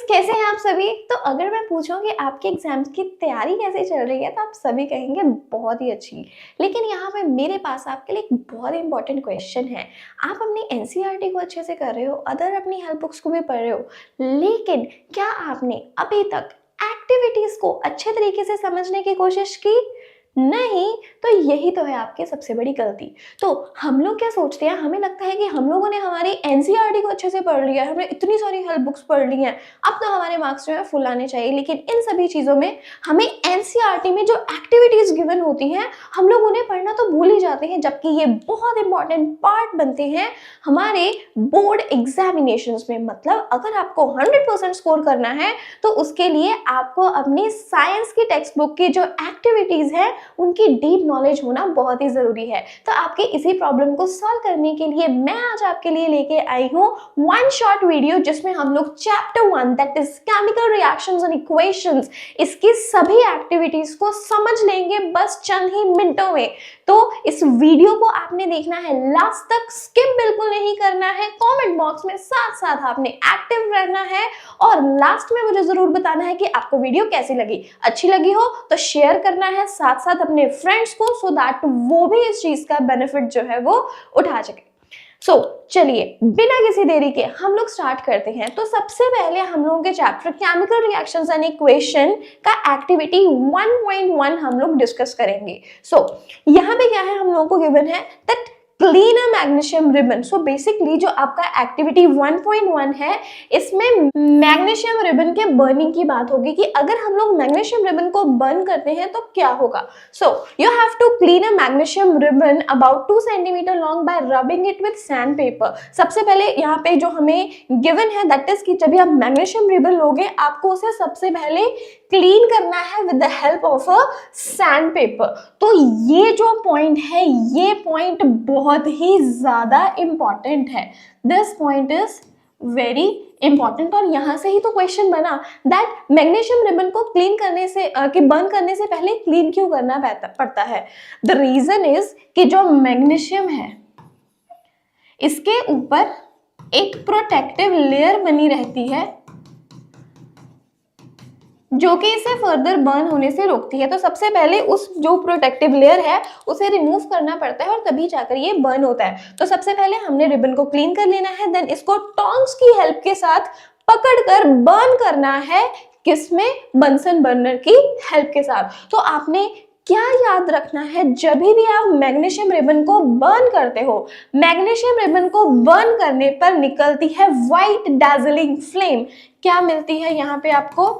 कैसे हैं आप सभी। तो अगर मैं पूछूं कि आपके एग्जाम्स की तैयारी कैसे चल रही है तो आप सभी कहेंगे बहुत ही अच्छी। लेकिन यहाँ पे मेरे पास आपके लिए एक बहुत इंपॉर्टेंट क्वेश्चन है। आप अपनी एनसीईआरटी को अच्छे से कर रहे हो, अदर अपनी हेल्प बुक्स को भी पढ़ रहे हो, लेकिन क्या आपने अभी तक एक्टिविटीज को अच्छे तरीके से समझने की कोशिश की? नहीं। तो यही तो है आपकी सबसे बड़ी गलती। तो हम लोग क्या सोचते हैं, हमें लगता है कि हम लोगों ने हमारी एनसीईआरटी को अच्छे से पढ़ लिया है, हमने इतनी सारी हेल्प बुक्स पढ़ ली हैं, अब तो हमारे मार्क्स जो है फुल आने चाहिए। लेकिन इन सभी चीज़ों में हमें एनसीईआरटी में जो एक्टिविटीज गिवन होती हैं हम लोग उन्हें पढ़ना तो भूल ही जाते हैं, जबकि ये बहुत इंपॉर्टेंट पार्ट बनते हैं हमारे बोर्ड एग्जामिनेशंस में। मतलब अगर आपको 100% स्कोर करना है तो उसके लिए आपको अपनी साइंस की टेक्स्ट बुक की जो एक्टिविटीज है उनकी डीप नॉलेज होना बहुत ही जरूरी है। तो आपके इसी प्रॉब्लम को सॉल्व करने के लिए मैं आज आपके लिए लेके आई हूँ वन शॉर्ट वीडियो, जिसमें हम लोग chapter 1 that is chemical reactions and equations, इसकी सभी एक्टिविटीज को समझ लेंगे बस चंद ही मिनटों में। तो इस वीडियो को आपने देखना है लास्ट तक, स्किप बिल्कुल नहीं करना है। कमेंट बॉक्स में साथ साथ आपने एक्टिव रहना है और लास्ट में मुझे जरूर बताना है कि आपको वीडियो कैसी लगी। अच्छी लगी हो तो शेयर करना है साथ साथ अपने फ्रेंड्स को, सो दैट वो भी इस चीज का बेनिफिट जो है वो उठा सके। चलिए बिना किसी देरी के हम लोग स्टार्ट करते हैं। तो सबसे पहले हम लोगों के chapter chemical reactions and equation का एक्टिविटी 1.1 हम लोग डिस्कस करेंगे। यहाँ पे क्या है, हम लोगों को गिवन है that clean a magnesium ribbon. Basically जो आपका एक्टिविटी 1.1 है, इसमें मैग्नीशियम रिबन के बर्निंग की बात होगी कि अगर हम लोग मैग्नीशियम रिबन को बर्न करते हैं तो क्या होगा। You have to clean a magnesium ribbon about 2 centimetre long by rubbing it with sandpaper. सबसे पहले यहाँ पे जो हमें गिवन है दैट इज कि जब भी आप मैग्नीशियम रिबन लोगे आपको उसे सबसे पहले क्लीन करना है with the help of a sand paper. तो ये जो पॉइंट है, ये पॉइंट बहुत ही ज्यादा इंपॉर्टेंट है। This point is very important. और यहां से ही तो क्वेश्चन बना दैट मैग्नीशियम रिबन को क्लीन करने से कि बर्न करने से पहले क्लीन क्यों करना पड़ता है। द रीजन इज कि जो मैग्नीशियम है इसके ऊपर एक प्रोटेक्टिव लेयर बनी रहती है जो कि इसे फर्दर बर्न होने से रोकती है। तो सबसे पहले उस जो प्रोटेक्टिव लेयर है उसे रिमूव करना पड़ता है और तभी जाकर ये बर्न होता है। तो सबसे पहले हमने रिबन को क्लीन कर लेना है, देन इसको टोंग्स की हेल्प के साथ पकड़कर बर्न करना है। किसमें? बंसन बर्नर की हेल्प के साथ। तो आपने क्या याद रखना है, जब भी आप मैग्नीशियम रिबन को बर्न करते हो, मैग्नीशियम रिबन को बर्न करने पर निकलती है व्हाइट डैजलिंग फ्लेम। क्या मिलती है यहाँ पे आपको?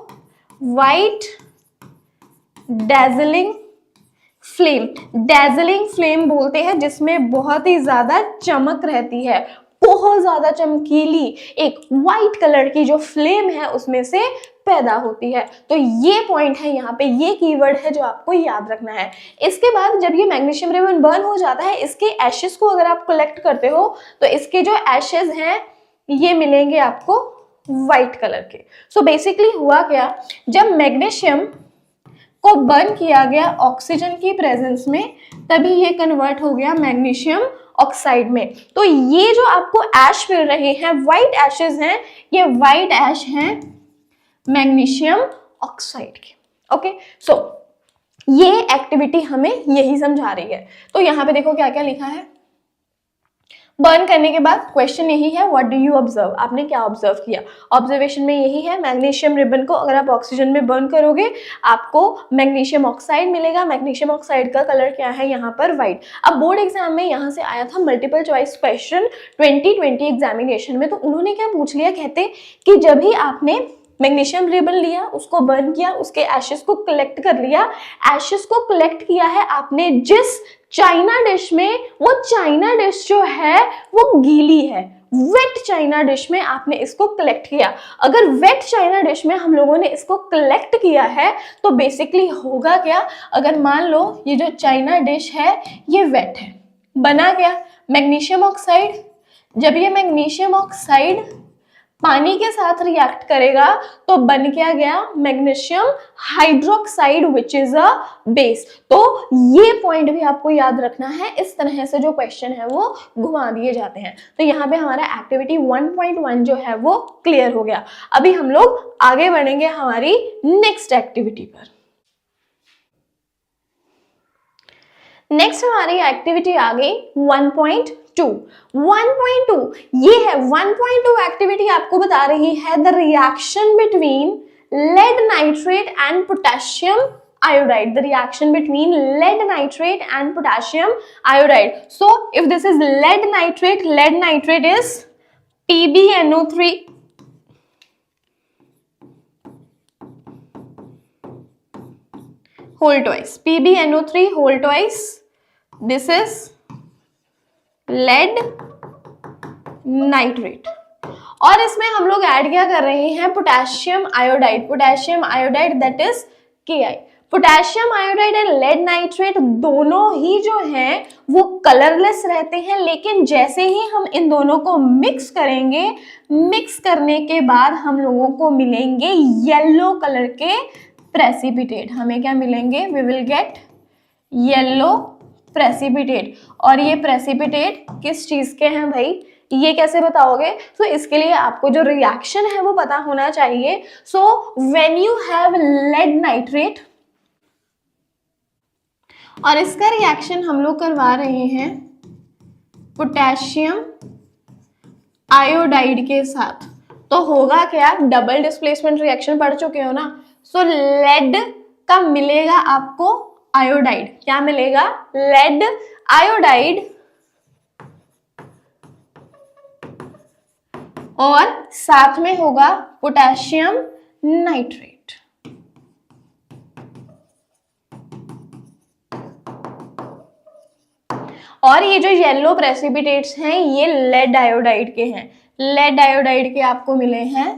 White dazzling flame. Dazzling flame बोलते हैं जिसमें बहुत ही ज्यादा चमक रहती है, बहुत ज्यादा चमकीली एक व्हाइट कलर की जो फ्लेम है उसमें से पैदा होती है। तो ये पॉइंट है यहाँ पे, ये कीवर्ड है जो आपको याद रखना है। इसके बाद जब ये मैग्नीशियम रिबन बर्न हो जाता है, इसके एशेस को अगर आप कलेक्ट करते हो तो इसके जो एशेस हैं ये मिलेंगे आपको व्हाइट कलर के। बेसिकली हुआ क्या, जब मैग्नीशियम को बर्न किया गया ऑक्सीजन की प्रेजेंस में, तभी ये कन्वर्ट हो गया मैग्नीशियम ऑक्साइड में। तो ये जो आपको ऐश मिल रहे हैं, व्हाइट एशेस हैं, ये व्हाइट ऐश हैं मैग्नीशियम ऑक्साइड के। ओके, ये एक्टिविटी हमें यही समझा रही है। तो यहाँ पे देखो क्या क्या लिखा है। बर्न करने के बाद क्वेश्चन यही है, व्हाट डू यू ऑब्जर्व, आपने क्या ऑब्जर्व किया। ऑब्जर्वेशन में यही है, मैग्नीशियम रिबन को अगर आप ऑक्सीजन में बर्न करोगे आपको मैग्नीशियम ऑक्साइड मिलेगा। मैग्नीशियम ऑक्साइड का कलर क्या है यहाँ पर? व्हाइट। अब बोर्ड एग्जाम में यहाँ से आया था मल्टीपल चॉइस क्वेश्चन 2020 एग्जामिनेशन में, तो उन्होंने क्या पूछ लिया, कहते कि जब भी आपने मैग्नीशियम रिबन लिया, उसको बर्न किया, उसके एशेस को कलेक्ट कर लिया, एशेस को कलेक्ट किया है आपने जिस चाइना डिश में, वो चाइना डिश जो है वो गीली है, वेट चाइना डिश में आपने इसको कलेक्ट किया। अगर वेट चाइना डिश में हम लोगों ने इसको कलेक्ट किया है तो बेसिकली होगा क्या, अगर मान लो ये जो चाइना डिश है ये वेट है, बना क्या? Magnesium oxide. जब ये मैग्नीशियम ऑक्साइड पानी के साथ रिएक्ट करेगा तो बन क्या गया, magnesium hydroxide which is a base. तो ये पॉइंट भी आपको याद रखना है, इस तरह से जो क्वेश्चन है वो घुमा दिए जाते हैं। तो यहाँ पे हमारा एक्टिविटी 1.1 जो है वो क्लियर हो गया। अभी हम लोग आगे बढ़ेंगे हमारी नेक्स्ट एक्टिविटी पर। नेक्स्ट हमारी एक्टिविटी आ गई 1.2। 1.2 ये है 1.2 एक्टिविटी आपको बता रही है the reaction between lead nitrate and potassium iodide, the reaction between lead nitrate and potassium iodide. So if this is lead nitrate is PbNO3 whole twice, PbNO3 whole twice, this is lead nitrate, और इसमें हम लोग add क्या कर रहे हैं, potassium iodide that is Ki। Potassium iodide and lead nitrate दोनों ही जो हैं वो कलरलेस रहते हैं, लेकिन जैसे ही हम इन दोनों को मिक्स करेंगे, मिक्स करने के बाद हम लोगों को मिलेंगे येलो कलर के प्रेसिपिटेट। हमें क्या मिलेंगे, we will get yellow precipitate. और ये प्रेसिपिटेट किस चीज के हैं भाई, ये कैसे बताओगे? तो इसके लिए आपको जो रिएक्शन है वो पता होना चाहिए। So when you have led nitrate और इसका रिएक्शन हम लोग करवा रहे हैं पोटेशियम आयोडाइड के साथ, तो होगा क्या, डबल डिस्प्लेसमेंट रिएक्शन पढ़ चुके हो ना। सो लेड का मिलेगा आपको आयोडाइड, क्या मिलेगा, लेड आयोडाइड, और साथ में होगा पोटेशियम नाइट्रेट। और ये जो येलो प्रेसिपिटेट्स हैं ये लेड आयोडाइड के हैं। लेड आयोडाइड के आपको मिले हैं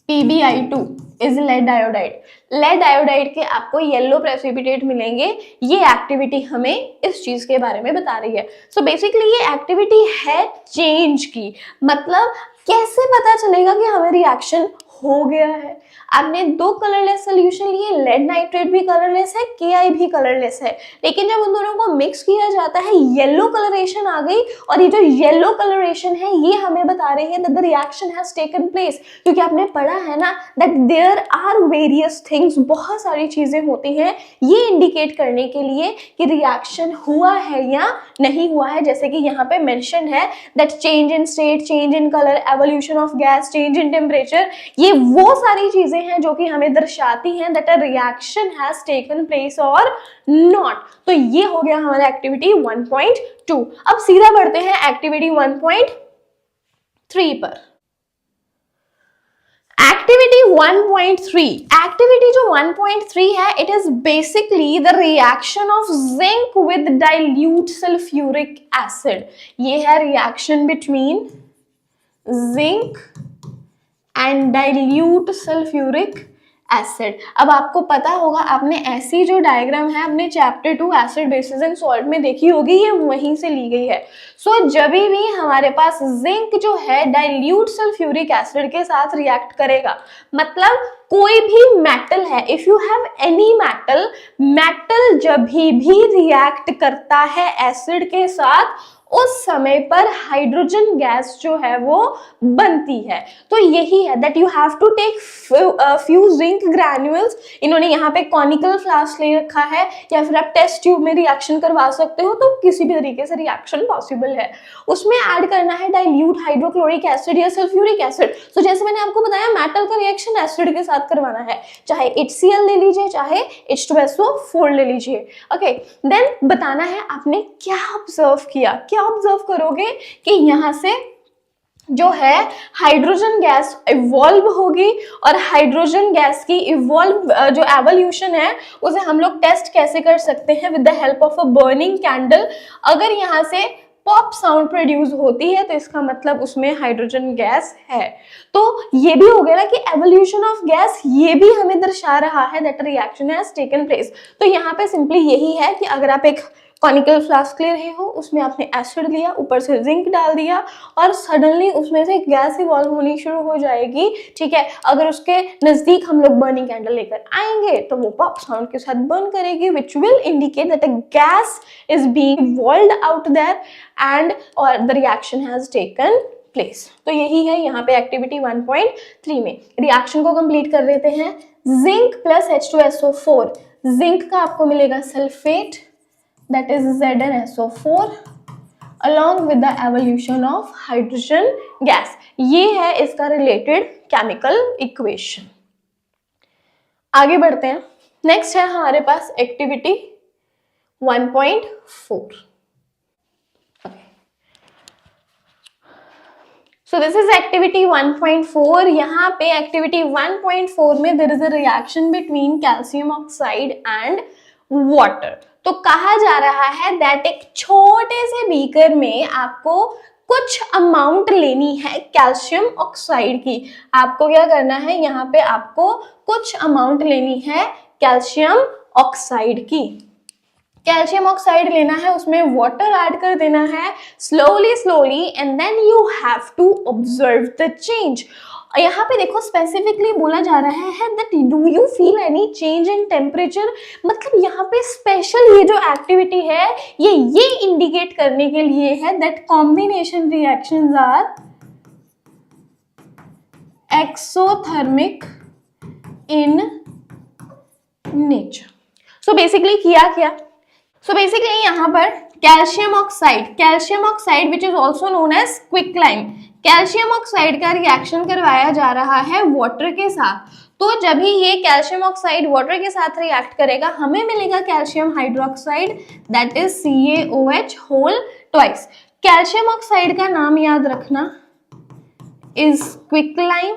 PbI2 is lead iodide. Lead iodide के आपको येलो प्रेसिपिटेट मिलेंगे। ये एक्टिविटी हमें इस चीज के बारे में बता रही है। सो बेसिकली ये एक्टिविटी है चेंज की, मतलब कैसे पता चलेगा कि हमें रिएक्शन हो गया है। आपने दो कलरलेस सोल्यूशन लिए, लेड नाइट्रेट भी कलरलेस है, Ki भी कलरलेस है, लेकिन जब उन दोनों को मिक्स किया जाता है येलो कलरेशन आ गई। और ये जो येलो कलरेशन है ये हमें बता रही है that the reaction has taken place, क्योंकि आपने पढ़ा है ना that there are various things, बहुत सारी चीजें होती हैं ये इंडिकेट करने के लिए कि रिएक्शन हुआ है या नहीं हुआ है। जैसे कि यहाँ पे मेंशन है that change in state, change in colour, evolution of gas, change in temperature, ये वो सारी चीजें हैं जो कि हमें दर्शाती हैं that a reaction has taken place और नॉट। तो ये हो गया हमारा एक्टिविटी 1.2। अब सीधा बढ़ते हैं एक्टिविटी 1.3 पर। एक्टिविटी 1.3, एक्टिविटी जो 1.3 है it is basically the reaction of zinc with dilute sulphuric acid. ये है reaction between zinc and dilute sulphuric acid. अब आपको पता होगा, आपने ऐसी जो डायग्राम है अपने chapter 2 acid basis and salt में देखी होगी, ये वहीं से ली गई है। सो जब भी हमारे पास जिंक जो है डाइल्यूट सल्फ्यूरिक एसिड के साथ रिएक्ट करेगा, मतलब कोई भी मेटल है, if you have any metal, metal जब भी रिएक्ट करता है एसिड के साथ उस समय पर हाइड्रोजन गैस जो है वो बनती है। तो यही है that you have to take few zinc granules. इन्होंने यहाँ पे कॉनिकल फ्लास्क ले रखा है, या फिर आप टेस्ट ट्यूब में रिएक्शन करवा सकते हो, तो किसी भी तरीके से रिएक्शन पॉसिबल है। उसमें ऐड करना है डाइल्यूट हाइड्रोक्लोरिक एसिड या सल्फ्यूरिक एसिड। तो जैसे मैंने आपको बताया मेटल का रिएक्शन एसिड के साथ करवाना है, चाहे HCl ले लीजिए चाहे H2SO4 ले लीजिए। ओके, देन बताना है आपने क्या ऑब्जर्व किया। क्या ऑब्जर्व करोगे कि यहां से जो है हाइड्रोजन गैस इवॉल्व होगी, और हाइड्रोजन गैस की इवॉल्व जो एवोल्यूशन है उसे हम लोग टेस्ट कैसे कर सकते हैं, with the help of a burning candle. अगर यहां से पॉप साउंड प्रोड्यूस होती है तो इसका मतलब उसमें हाइड्रोजन गैस है। तो ये भी हो गया ना कि एवोल्यूशन ऑफ गैस, ये भी हमें दर्शा रहा है that reaction has taken place. तो यहाँ पे सिंपली यही है कि अगर आप एक कॉनिकल फ्लास्क ले रहे हो, उसमें आपने एसिड लिया, ऊपर से जिंक डाल दिया और सडनली उसमें से गैस इवॉल्व होनी शुरू हो जाएगी, ठीक है। अगर उसके नजदीक हम लोग बर्निंग कैंडल लेकर आएंगे तो वो पॉप साउंड के साथ बर्न करेगी, which will indicate that a gas is being evolved out there and और the reaction has taken place. तो यही है यहाँ पे एक्टिविटी 1.3 में। रिएक्शन को कंप्लीट कर लेते हैं। जिंक प्लस H2SO4, जिंक का आपको मिलेगा sulphate, that is ZnSO4 along with the evolution of hydrogen gas। ये है इसका रिलेटेड केमिकल इक्वेशन। आगे बढ़ते हैं। नेक्स्ट है हमारे पास activity 1.4। So this is activity 1.4। यहाँ पे activity 1.4 में there is a reaction between calcium oxide and water। तो कहा जा रहा है that एक छोटे से बीकर में आपको कुछ अमाउंट लेनी है कैल्शियम ऑक्साइड की। आपको क्या करना है, यहाँ पे आपको कुछ अमाउंट लेनी है कैल्शियम ऑक्साइड की। कैल्शियम ऑक्साइड लेना है, उसमें वाटर ऐड कर देना है slowly and then you have to observe the change. यहाँ पे देखो स्पेसिफिकली बोला जा रहा है that do you feel any change in temperature. मतलब यहाँ पे स्पेशल ये जो एक्टिविटी है ये इंडिकेट करने के लिए है that combination reactions are exothermic in nature. So basically किया क्या, सो बेसिकली यहाँ पर calcium oxide which is also known as quicklime, calcium oxide का रिएक्शन करवाया जा रहा है वाटर के साथ। तो जब ही ये कैल्शियम ऑक्साइड वाटर के साथ रिएक्ट करेगा हमें मिलेगा calcium hydroxide, that is CaOH whole twice. Calcium oxide का नाम याद रखना is quicklime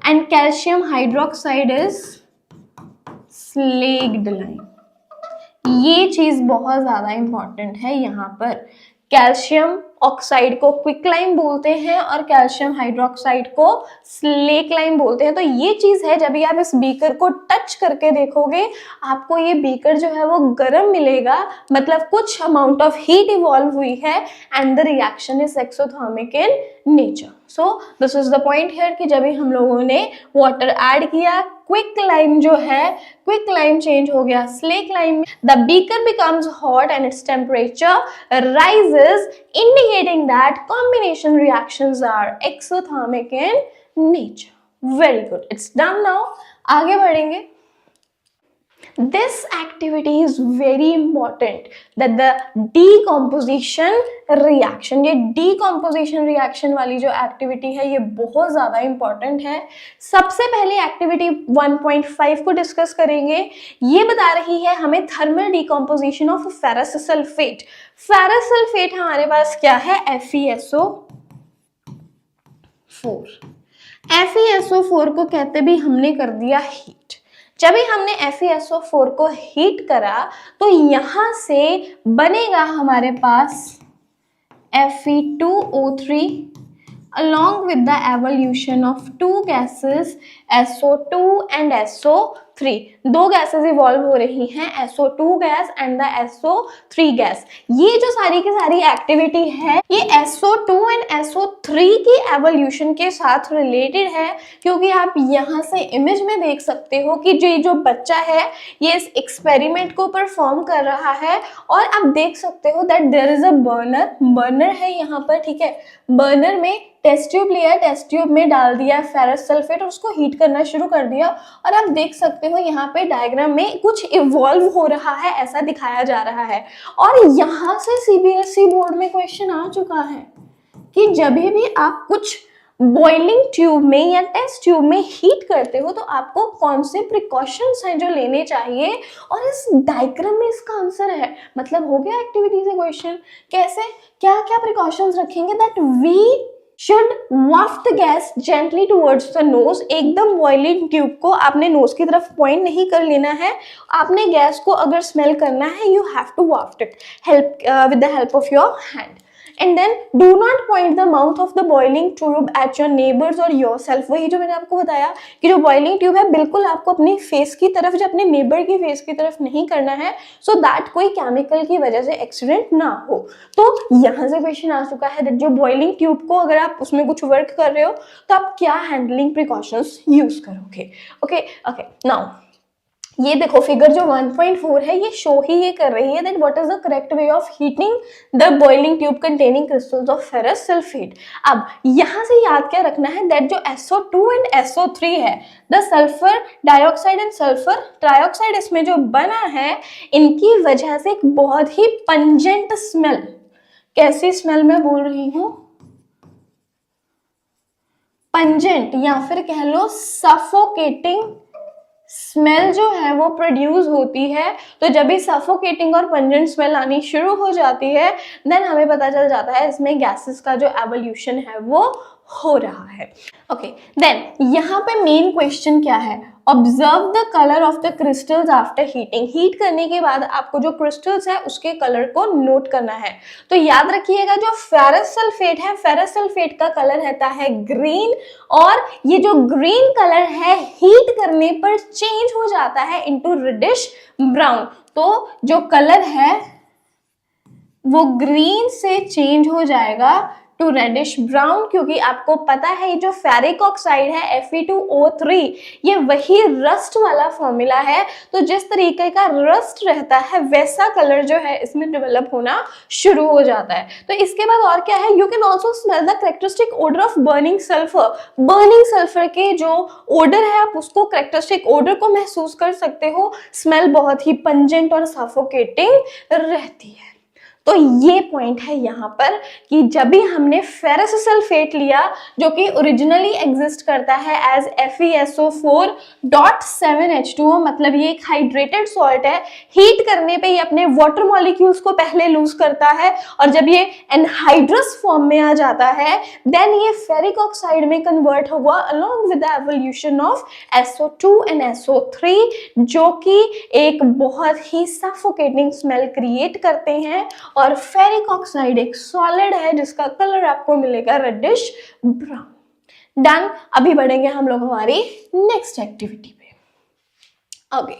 and calcium hydroxide is slaked lime. ये चीज बहुत ज्यादा इंपॉर्टेंट है। यहाँ पर कैल्शियम ऑक्साइड को क्विकलाइम बोलते हैं और कैल्शियम हाइड्रोक्साइड को स्लेकलाइम बोलते हैं। तो ये चीज है, जब भी आप इस बीकर को टच करके देखोगे आपको ये बीकर जो है वो गर्म मिलेगा, मतलब कुछ अमाउंट ऑफ हीट इवॉल्व हुई है and the reaction is exothermic in nature. So this is the point here कि जब भी हम लोगों ने वाटर ऐड किया, क्विकलाइम जो है क्विकलाइम चेंज हो गया slake lime, the beaker becomes hot and its temperature rises, indicating that combination reactions are exothermic in nature। Very good, it's done now। आगे बढ़ेंगे। This activity is very important that the decomposition reaction, ये decomposition reaction वाली जो activity है ये बहुत ज़्यादा important है। सबसे पहले activity 1.5 को डिस्कस करेंगे। ये बता रही है हमें thermal decomposition of ferrous sulfate। ferrous sulfate हमारे पास क्या है, FeSO4 को कहते भी हमने कर दिया हीट। जब भी हमने FeSO4 को हीट करा तो यहां से बनेगा हमारे पास Fe2O3 along with the evolution of two gases SO2 and SO3। दो गैसेस इवॉल्व हो रही हैं, SO2 gas and the SO3 gas. ये जो सारी की सारी एक्टिविटी है ये SO2 एंड SO3 की एवोल्यूशन के साथ रिलेटेड है, क्योंकि आप यहाँ से इमेज में देख सकते हो कि जो बच्चा है ये इस एक्सपेरिमेंट को परफॉर्म कर रहा है और आप देख सकते हो that there is a burner है यहाँ पर, ठीक है। बर्नर में टेस्ट ट्यूब लिया, टेस्ट ट्यूब में डाल दिया फेरस सल्फेट और उसको हीट करना शुरू कर दिया और आप देख सकते हो यहाँ पे डायग्राम में कुछ इवॉल्व हो रहा है ऐसा दिखाया जा रहा है। और यहाँ से CBSE बोर्ड में क्वेश्चन आ चुका है कि जब भी आप कुछ बॉइलिंग ट्यूब में या टेस्ट ट्यूब में हीट करते हो तो आपको कौन से प्रिकॉशंस हैं जो लेने चाहिए, और इस डायग्राम में इसका आंसर है। मतलब हो गया एक्टिविटी से क्वेश्चन, कैसे क्या क्या प्रिकॉशंस रखेंगे, that we should waft the gas gently towards the nose. एकदम बॉइलिंग ट्यूब को आपने नोज की तरफ पॉइंट नहीं कर लेना है, आपने गैस को अगर स्मेल करना है you have to waft it with the help of your hand. And then do not point the mouth of the boiling tube at your neighbours और योरसेल्फ। वही जो मैंने आपको बताया कि जो बॉइलिंग ट्यूब है बिल्कुल आपको अपनी फेस की तरफ या अपने नेबर की फेस की तरफ नहीं करना है, सो दैट कोई केमिकल की वजह से एक्सीडेंट ना हो। तो यहाँ से क्वेश्चन आ चुका है जो बॉइलिंग ट्यूब को अगर आप उसमें कुछ वर्क कर रहे हो तो आप क्या हैंडलिंग प्रिकॉशंस यूज करोगे। ओके ओके, नाउ ये देखो फिगर जो 1.4 है ये शो ही ये कर रही है that what is the correct way of heating the boiling tube containing crystals of ferrous sulphate. अब यहां से याद क्या रखना है दैट जो SO2 एंड SO3 है, the sulphur dioxide and sulphur trioxide इसमें जो बना है, इनकी वजह से एक बहुत ही पंजेंट स्मेल, कैसी स्मेल मैं बोल रही हूं, पंजेंट या फिर कह लो सफोकेटिंग स्मेल जो है वो प्रोड्यूस होती है। तो जब भी सफोकेटिंग और पंजेंट स्मेल आनी शुरू हो जाती है देन हमें पता चल जाता है इसमें गैसेस का जो एवोल्यूशन है वो हो रहा है। ओके, देन यहाँ पे मेन क्वेश्चन क्या है, observe the colour of the crystals after heating. Heat करने के बाद आपको जो क्रिस्टल्स है उसके कलर को नोट करना है। तो याद रखिएगा जो फेरस सल्फेट है, फेरस सल्फेट का कलर रहता है ग्रीन, और ये जो ग्रीन कलर है हीट करने पर चेंज हो जाता है इनटू रेडिश ब्राउन। तो जो कलर है वो ग्रीन से चेंज हो जाएगा टू रेडिश ब्राउन, क्योंकि आपको पता है ये जो फेरिक ऑक्साइड है Fe2O3 ये वही रस्ट वाला फॉर्मूला है। तो जिस तरीके का रस्ट रहता है वैसा कलर जो है इसमें डेवलप होना शुरू हो जाता है। तो इसके बाद और क्या है, you can also smell the characteristic odour of burning sulphur. Burning sulphur के जो ओडर है आप उसको कैरेक्टरिस्टिक ओडर को महसूस कर सकते हो। स्मेल बहुत ही पंजेंट और सफोकेटिंग रहती है। तो ये पॉइंट है यहाँ पर कि जब भी हमने फेरस सल्फेट लिया जो कि ओरिजिनली एग्जिस्ट करता है एज FeSO4.7H2O, मतलब ये एक हाइड्रेटेड सॉल्ट है, हीट करने पे ये अपने वाटर मॉलिक्यूल्स को पहले लूज करता है और जब ये एनहाइड्रस फॉर्म में आ जाता है देन ये फेरिक ऑक्साइड में कन्वर्ट होगा along with the evolution of SO2 and SO3, जो कि एक बहुत ही सफोकेटिंग स्मेल क्रिएट करते हैं। और फेरिक ऑक्साइड एक सॉलिड है जिसका कलर आपको मिलेगा रेडिश ब्राउन। डन, अभी बढ़ेंगे हम लोग हमारी नेक्स्ट एक्टिविटी पे। ओके,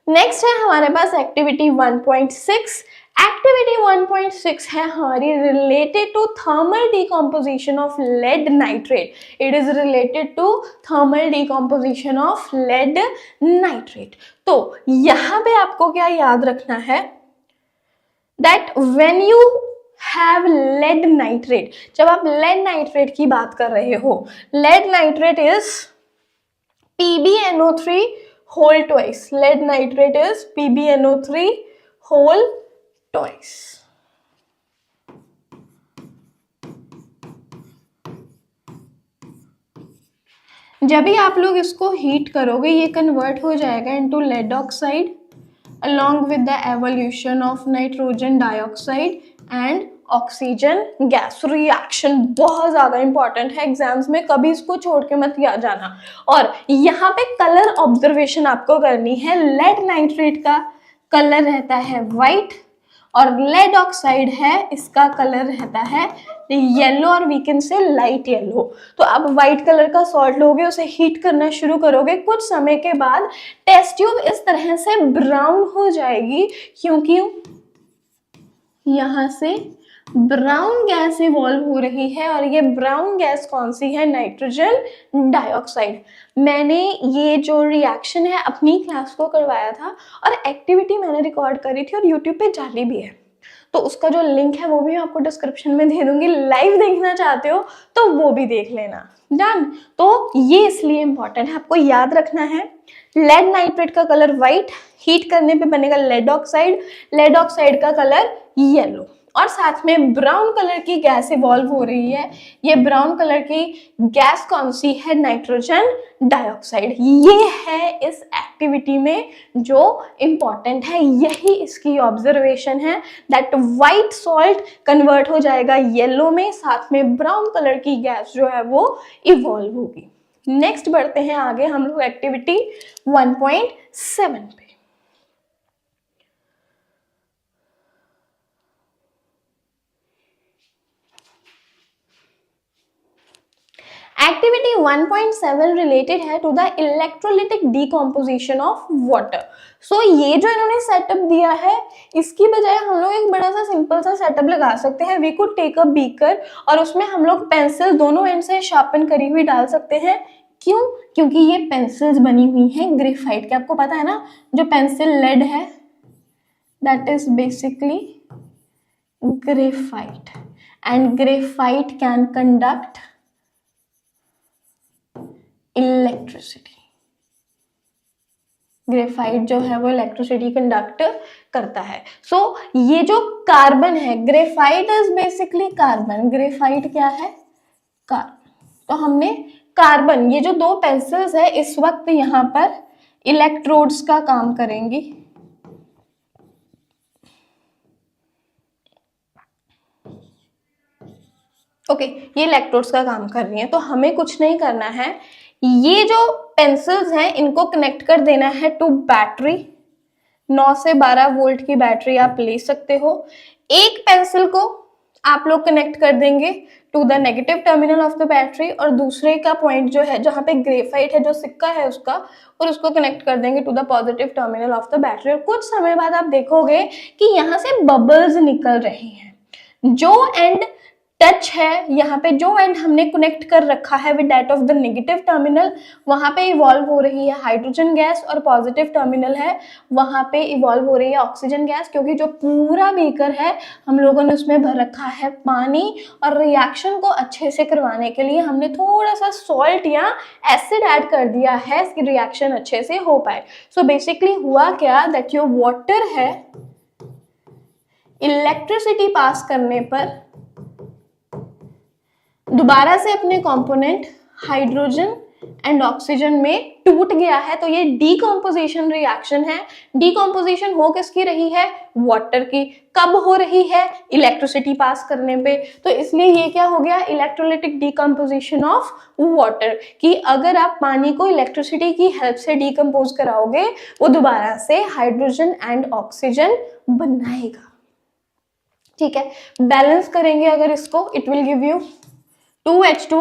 नेक्स्ट है हमारे पास एक्टिविटी 1.6। एक्टिविटी 1.6 है हमारी related to thermal decomposition of lead nitrate. It is related to thermal decomposition of lead nitrate. तो यहां पे आपको क्या याद रखना है that when you have lead nitrate, जब आप lead nitrate की बात कर रहे हो, lead nitrate is PbNO3 whole twice. Lead nitrate is PbNO3 whole twice. जब भी आप लोग इसको हीट करोगे ये कन्वर्ट हो जाएगा into lead oxide along with the evolution of nitrogen dioxide and oxygen gas. Reaction बहुत ज्यादा इंपॉर्टेंट है एग्जाम्स में, कभी इसको छोड़ के मत याद जाना। और यहाँ पे कलर ऑब्जर्वेशन आपको करनी है। लेड नाइट्रेट का कलर रहता है व्हाइट और लेड ऑक्साइड है इसका कलर रहता है येलो और we can say light yellow. तो आप व्हाइट कलर का सॉल्ट लोगे, उसे हीट करना शुरू करोगे, कुछ समय के बाद टेस्ट ट्यूब इस तरह से ब्राउन हो जाएगी क्योंकि यहां से ब्राउन गैस इवॉल्व हो रही है और ये ब्राउन गैस कौन सी है, नाइट्रोजन डाइऑक्साइड। मैंने ये जो रिएक्शन है अपनी क्लास को करवाया था और एक्टिविटी मैंने रिकॉर्ड करी थी और यूट्यूब पे डाली भी है, तो उसका जो लिंक है वो भी मैं आपको डिस्क्रिप्शन में दे दूंगी। लाइव देखना चाहते हो तो वो भी देख लेना। डन। तो ये इसलिए इंपॉर्टेंट है, आपको याद रखना है लेड नाइट्रेट का कलर व्हाइट, हीट करने पे बनेगा लेड ऑक्साइड का कलर येलो और साथ में ब्राउन कलर की गैस इवॉल्व हो रही है। ये ब्राउन कलर की गैस कौन सी है, नाइट्रोजन डाइऑक्साइड। ये है इस एक्टिविटी में जो इंपॉर्टेंट है, यही इसकी ऑब्जर्वेशन है दैट व्हाइट सॉल्ट कन्वर्ट हो जाएगा येलो में, साथ में ब्राउन कलर की गैस जो है वो इवॉल्व होगी। नेक्स्ट बढ़ते हैं आगे हम लोग एक्टिविटी 1.7 पे। एक्टिविटी 1.7 रिलेटेड है to the electrolytic decomposition of water. So ये जो इन्होंने सेटअप दिया है, इसकी बजाय हम लोग एक बड़ा सा सिंपल सा सेटअप लगा सकते हैं। We could take a beaker और उसमें हम लोग पेंसिल दोनों एंड से शार्पन करी हुई डाल सकते हैं। क्यों? क्योंकि ये पेंसिल्स बनी हुई हैं ग्रेफाइट के। आपको पता है ना, जो पेंसिल लेड है that is basically graphite, and graphite can conduct electricity. Graphite जो है वो इलेक्ट्रिसिटी कंडक्ट करता है। सो ये जो कार्बन है, graphite is basically carbon. Graphite क्या है? कार्बन। तो हमने कार्बन, ये जो दो पेंसिल्स है इस वक्त यहाँ पर इलेक्ट्रोड्स का काम करेंगी। ओके, ये इलेक्ट्रोड्स का काम कर रही हैं, तो हमें कुछ नहीं करना है। ये जो पेंसिल्स हैं इनको कनेक्ट कर देना है टू बैटरी। 9 से 12 वोल्ट की बैटरी आप ले सकते हो। एक पेंसिल को आप लोग कनेक्ट कर देंगे to the negative terminal of the battery, और दूसरे का पॉइंट जो है जहां पे ग्रेफाइट है, जो सिक्का है उसका, और उसको कनेक्ट कर देंगे to the positive terminal of the battery. और कुछ समय बाद आप देखोगे कि यहाँ से बबल्स निकल रहे हैं। जो एंड टच है, यहाँ पे जो एंड हमने कनेक्ट कर रखा है with that of the negative terminal, वहां पे इवॉल्व हो रही है हाइड्रोजन गैस, और पॉजिटिव टर्मिनल है वहां पे इवॉल्व हो रही है ऑक्सीजन गैस। क्योंकि जो पूरा बीकर है हम लोगों ने उसमें भर रखा है पानी, और रिएक्शन को अच्छे से करवाने के लिए हमने थोड़ा सा सॉल्ट या एसिड ऐड कर दिया है कि रिएक्शन अच्छे से हो पाए। सो बेसिकली हुआ क्या, दैट योर वाटर है इलेक्ट्रिसिटी पास करने पर दोबारा से अपने कंपोनेंट हाइड्रोजन एंड ऑक्सीजन में टूट गया है। तो ये डीकम्पोजिशन रिएक्शन है। डीकम्पोजिशन हो किसकी रही है? वाटर की। कब हो रही है? इलेक्ट्रिसिटी पास करने पे। तो इसलिए ये क्या हो गया? Electrolytic decomposition of water. कि अगर आप पानी को इलेक्ट्रिसिटी की हेल्प से डीकम्पोज कराओगे, वो दोबारा से हाइड्रोजन एंड ऑक्सीजन बनाएगा। ठीक है, बैलेंस करेंगे अगर इसको, it will give you 2H2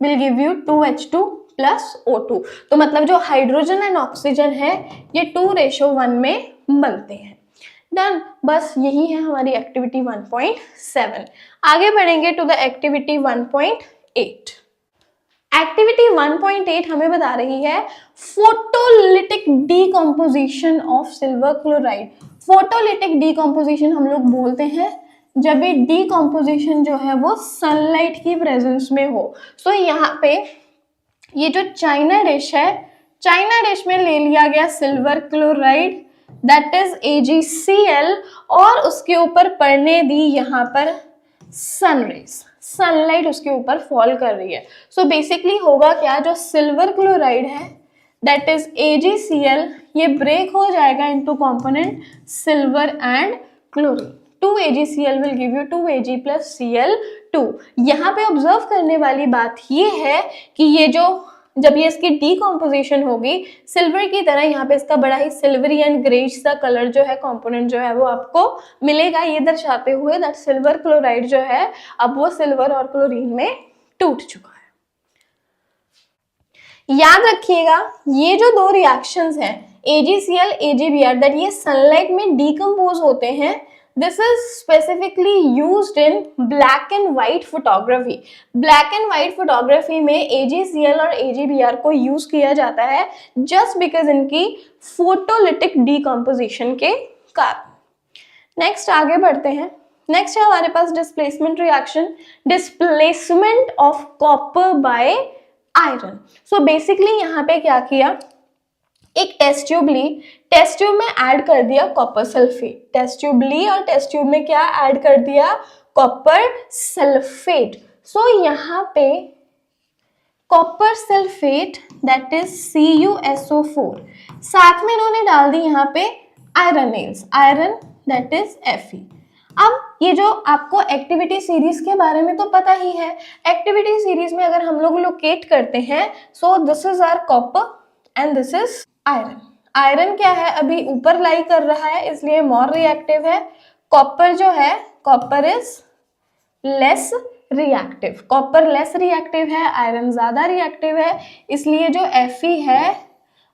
will give you 2H2 plus O2। तो मतलब जो हाइड्रोजन एंड ऑक्सीजन है ये 2:1 में बनते हैं। डन, बस यही है हमारी एक्टिविटी 1.7। आगे बढ़ेंगे टू द एक्टिविटी 1.8। एक्टिविटी 1.8 हमें बता रही है photolytic decomposition of silver chloride. Photolytic decomposition हम लोग बोलते हैं जब ये डीकम्पोजिशन जो है वो सनलाइट की प्रेजेंस में हो। सो यहाँ पे ये जो चाइना डिश है, चाइना डिश में ले लिया गया silver chloride that is AgCl, और उसके ऊपर पड़ने दी यहाँ पर सनरेज, सनलाइट उसके ऊपर फॉल कर रही है। सो बेसिकली होगा क्या, जो सिल्वर क्लोराइड है दैट इज AgCl, ये ब्रेक हो जाएगा into component silver and chlorine. 2AgCl will give you 2Ag plus Cl2। यहाँ पे ऑब्जर्व करने वाली बात ये है कि ये जो जब ये इसकी डीकम्पोजिशन होगी सिल्वर की तरह, यहाँ पे इसका बड़ा ही सिल्वरी एंड ग्रेइश सा कलर जो है कंपोनेंट जो है वो आपको मिलेगा। ये दर्शाते हुए दैट सिल्वर क्लोराइड जो है अब वो सिल्वर और क्लोरीन में टूट चुका है। याद रखिएगा ये जो दो रिएक्शंस हैं AgCl AgBr दैट ये सनलाइट में डीकम्पोज होते हैं। This is specifically used in black and white photography। Black and white photography में AgCl और AgBr को यूज किया जाता है just because इनकी photolytic decomposition के कारण। नेक्स्ट आगे बढ़ते हैं। नेक्स्ट है हमारे पास displacement reaction, displacement of copper by iron. So basically यहाँ पे क्या किया, एक टेस्ट ट्यूब ली, टेस्ट ट्यूब में ऐड कर दिया कॉपर सल्फेट। टेस्ट ट्यूब ली और टेस्ट ट्यूब में क्या ऐड कर दिया? Copper sulphate. सो यहाँ पे copper sulphate that is CuSO4, साथ में इन्होंने डाल दी यहाँ पे iron nails, iron that is Fe। अब ये जो आपको एक्टिविटी सीरीज के बारे में तो पता ही है, एक्टिविटी सीरीज में अगर हम लोग लोकेट करते हैं, so this is our copper and this is iron. Iron क्या है, अभी ऊपर लाई कर रहा है इसलिए मोर रिएक्टिव है। कॉपर जो है, copper is less reactive, copper less reactive है, आयरन ज्यादा रिएक्टिव है, इसलिए जो Fe है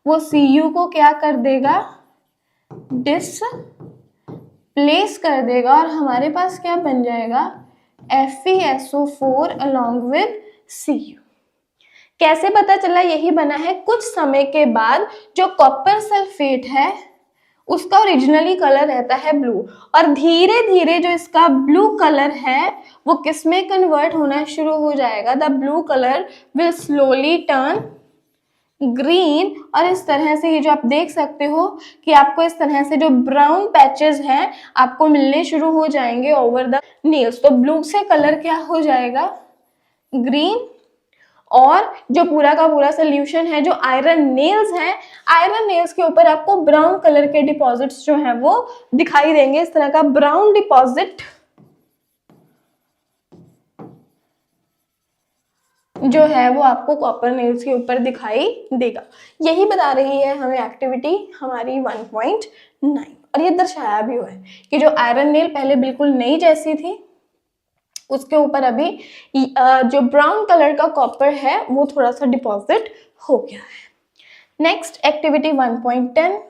वो Cu को क्या कर देगा, डिसप्लेस कर देगा और हमारे पास क्या बन जाएगा, FeSO4 अलॉन्ग विद Cu। कैसे पता चला, यही बना है, कुछ समय के बाद जो कॉपर सल्फेट है उसका ओरिजिनली कलर रहता है ब्लू, और धीरे धीरे जो इसका ब्लू कलर है वो किस में कन्वर्ट होना शुरू हो जाएगा, the blue colour will slowly turn green. और इस तरह से ये जो आप देख सकते हो कि आपको इस तरह से जो ब्राउन पैचेस हैं आपको मिलने शुरू हो जाएंगे ओवर द नेल्स। तो ब्लू से कलर क्या हो जाएगा, ग्रीन। और जो पूरा का पूरा सोल्यूशन है, जो आयरन नेल्स हैं, आयरन नेल्स के ऊपर आपको ब्राउन कलर के डिपॉजिट्स जो हैं वो दिखाई देंगे। इस तरह का ब्राउन डिपॉजिट जो है वो आपको कॉपर नेल्स के ऊपर दिखाई देगा। यही बता रही है हमें एक्टिविटी हमारी 1.9। और ये दर्शाया भी हुआ है कि जो आयरन नेल पहले बिल्कुल नई जैसी थी, उसके ऊपर अभी जो ब्राउन कलर का कॉपर है वो थोड़ा सा डिपॉजिट हो गया है। Next activity 1.10,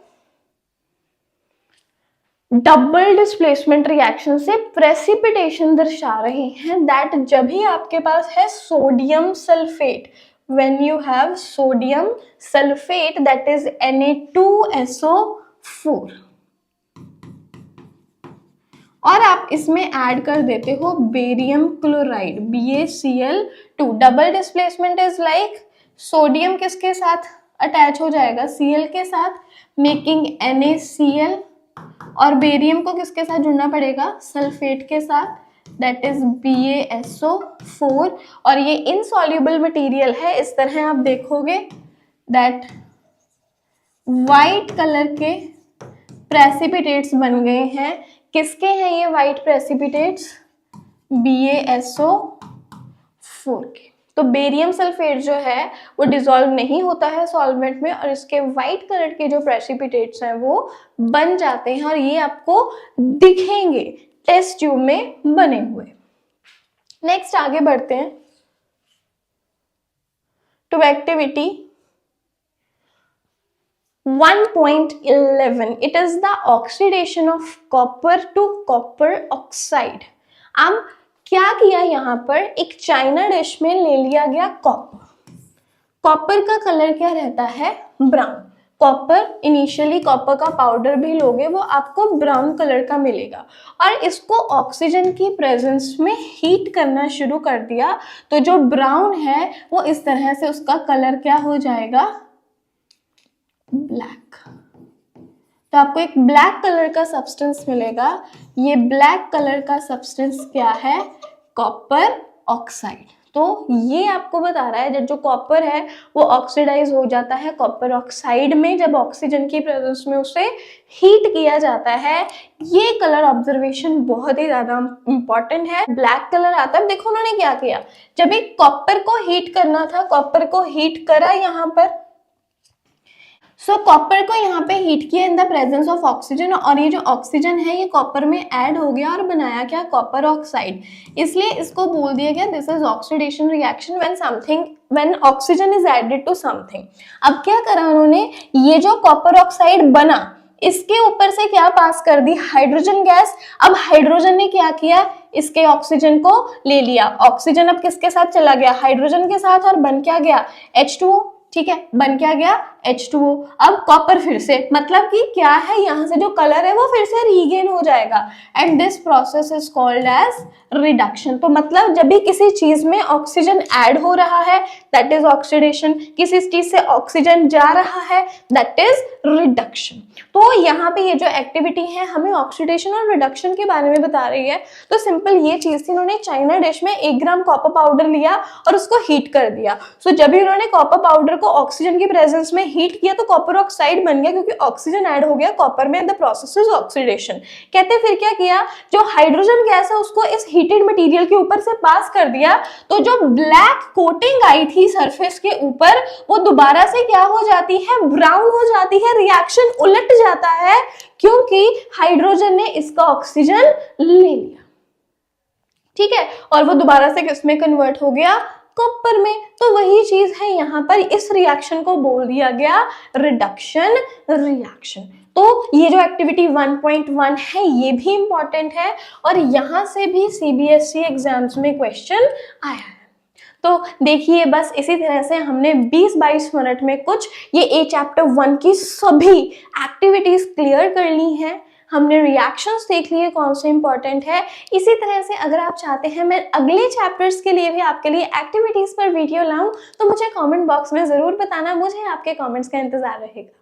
double displacement reaction से प्रेसिपिटेशन दर्शा रहे हैं। दैट जब भी आपके पास है sodium sulphate, when you have sodium sulphate that is Na2SO4, और आप इसमें ऐड कर देते हो barium chloride BaCl2। Double displacement is like sodium किसके साथ अटैच हो जाएगा, Cl के साथ, मेकिंग NaCl, और बेरियम को किसके साथ जुड़ना पड़ेगा, सल्फेट के साथ, दैट इज BaSO4। और ये इनसॉल्युबल मटेरियल है। इस तरह आप देखोगे दैट वाइट कलर के प्रेसिपिटेट्स बन गए हैं। किसके हैं ये वाइट प्रेसिपिटेट्स, BaSO4 के। तो बेरियम सल्फेट जो है वो डिसॉल्व नहीं होता है सॉल्वेंट में, और इसके वाइट कलर के जो प्रेसिपिटेट्स हैं वो बन जाते हैं, और ये आपको दिखेंगे टेस्ट ट्यूब में बने हुए। नेक्स्ट आगे बढ़ते हैं to activity 1.11, it is the oxidation of copper to copper oxide। अब क्या किया यहाँ पर, एक चाइना डिश में ले लिया गया कॉपर। कॉपर का कलर क्या रहता है, ब्राउन। कॉपर इनिशियली कॉपर का पाउडर भी लोगे वो आपको ब्राउन कलर का मिलेगा, और इसको ऑक्सीजन की प्रेजेंस में हीट करना शुरू कर दिया तो जो ब्राउन है वो इस तरह से उसका कलर क्या हो जाएगा, ब्लैक। तो आपको एक ब्लैक कलर का सब्सटेंस मिलेगा। ये ब्लैक कलर का सब्सटेंस क्या है, कॉपर ऑक्साइड। तो ये आपको बता रहा है जब जो कॉपर है वो ऑक्सीडाइज हो जाता है कॉपर ऑक्साइड में, जब ऑक्सीजन की प्रेजेंस में उसे हीट किया जाता है। ये कलर ऑब्जर्वेशन बहुत ही ज्यादा इंपॉर्टेंट है। ब्लैक कलर आता है। देखो उन्होंने क्या किया, जब एक कॉपर को हीट करना था, कॉपर को हीट करा यहाँ पर, सो कॉपर को यहाँ पे हीट किया in the presence of oxygen, और ये जो ऑक्सीजन है ये कॉपर में ऐड हो गया और बनाया क्या, कॉपर ऑक्साइड। इसलिए इसको बोल दिया गया this is oxidation reaction when oxygen is added to something. अब क्या करा उन्होंने, ये जो कॉपर ऑक्साइड बना इसके ऊपर से क्या पास कर दी, हाइड्रोजन गैस। अब हाइड्रोजन ने क्या किया, इसके ऑक्सीजन को ले लिया। ऑक्सीजन अब किसके साथ चला गया, हाइड्रोजन के साथ, और बन क्या गया, H2O। ठीक है, बन क्या गया, H2O। अब कॉपर फिर से, मतलब कि क्या है, यहाँ से जो कलर है वो फिर से रीगेन हो जाएगा, and this process is called as reduction. तो मतलब जब भी किसी चीज में ऑक्सीजन ऐड हो रहा है दैट इज ऑक्सीडेशन, किसी चीज से ऑक्सीजन जा रहा है दैट इज रिडक्शन। तो यहाँ पे ये जो एक्टिविटी है हमें ऑक्सीडेशन और रिडक्शन के बारे में बता रही है। तो सिंपल ये चीज थी, उन्होंने चाइना डिश में 1 ग्राम कॉपर पाउडर लिया और उसको हीट कर दिया। सो जब भी उन्होंने कॉपर पाउडर को ऑक्सीजन की प्रेजेंस में हीट किया तो कॉपर ऑक्साइड बन गया, क्योंकि ऑक्सीजन ऐड हो गया कॉपर में, द प्रोसेस इज ऑक्सीडेशन। कहते फिर क्या किया, जो हाइड्रोजन गैस है उसको इस हीटेड मटेरियल के ऊपर से पास कर दिया, तो जो ब्लैक कोटिंग आई थी सरफेस के ऊपर वो दोबारा से क्या हो जाती है, ब्राउन हो जाती है। रिएक्शन उलट जाता है क्योंकि हाइड्रोजन ने इसका ऑक्सीजन ले लिया। ठीक है, और वो दोबारा से किसमें कन्वर्ट हो गया, कॉपर में। तो वही चीज है यहाँ पर, इस रिएक्शन को बोल दिया गया रिडक्शन रिएक्शन। तो ये जो एक्टिविटी 1.1 है ये भी इंपॉर्टेंट है और यहाँ से भी सीबीएसई एग्जाम्स में क्वेश्चन आया है। तो देखिए बस इसी तरह से हमने 20-22 मिनट में कुछ ये ए चैप्टर 1 की सभी एक्टिविटीज क्लियर कर ली हैं। हमने रिएक्शंस देख लिए कौन से इंपॉर्टेंट है। इसी तरह से अगर आप चाहते हैं मैं अगले चैप्टर्स के लिए भी आपके लिए एक्टिविटीज पर वीडियो लाऊं तो मुझे कमेंट बॉक्स में ज़रूर बताना, मुझे आपके कमेंट्स का इंतज़ार रहेगा।